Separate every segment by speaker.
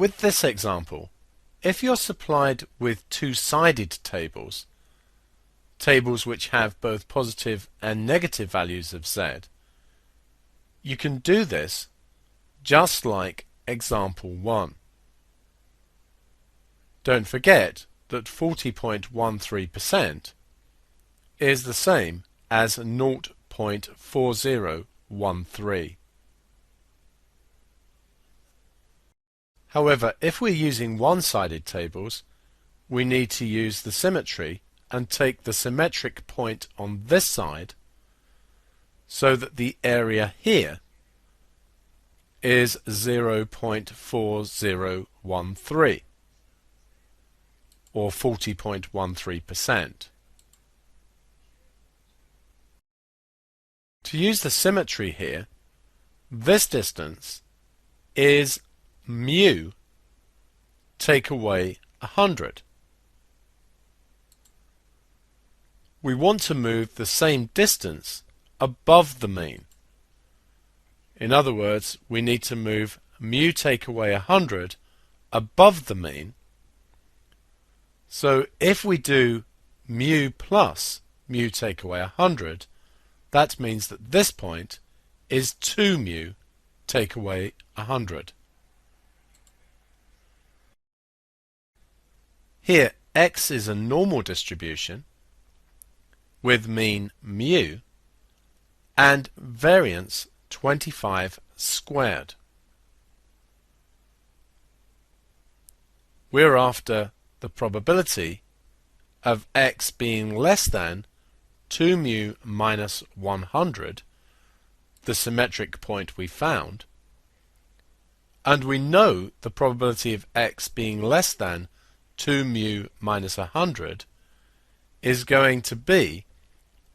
Speaker 1: With this example, if you're supplied with two-sided tables, tables which have both positive and negative values of z, you can do this just like example 1. Don't forget that 40.13% is the same as 0.4013. However, if we're using one-sided tables, we need to use the symmetry and take the symmetric point on this side so that the area here is 0.4013 or 40.13%. To use the symmetry here, this distance is mu take away 100. We want to move the same distance above the mean. In other words, we need to move mu take away 100 above the mean. So if we do mu plus mu take away 100, that means that this point is 2 mu take away 100. Here x is a normal distribution with mean mu and variance 25 squared. We're after the probability of x being less than 2 mu minus 100, the symmetric point we found, and we know the probability of x being less than 2 mu minus 100 is going to be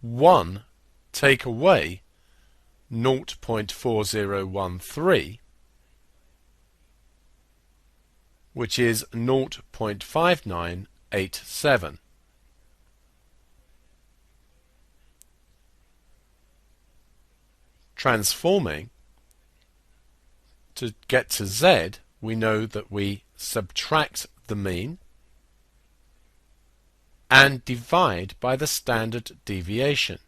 Speaker 1: 1 take away 0.4013, which is 0.5987. Transforming to get to z, we know that we subtract the mean and divide by the standard deviation.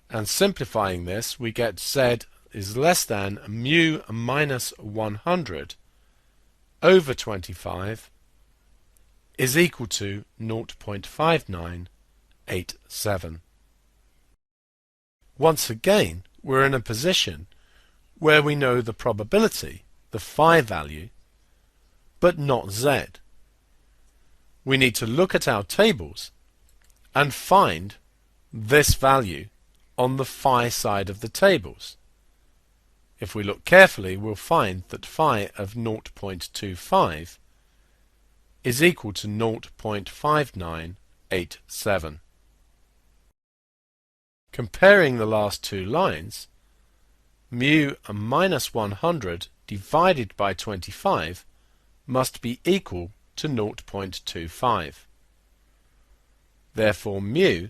Speaker 1: And simplifying this, we get z is less than mu minus 100 over 25 is equal to 0.5987. Once again, we're in a position where we know the probability, the phi value, but not z. We need to look at our tables and find this value on the phi side of the tables. If we look carefully, we'll find that phi of 0.25 is equal to 0.5987. Comparing the last two lines, mu minus 100 divided by 25 must be equal to 0.25. Therefore, mu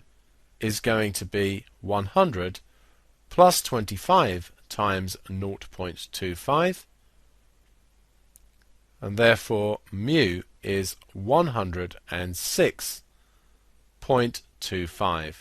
Speaker 1: is going to be 100 plus 25 times 0.25, and therefore mu is 106.25.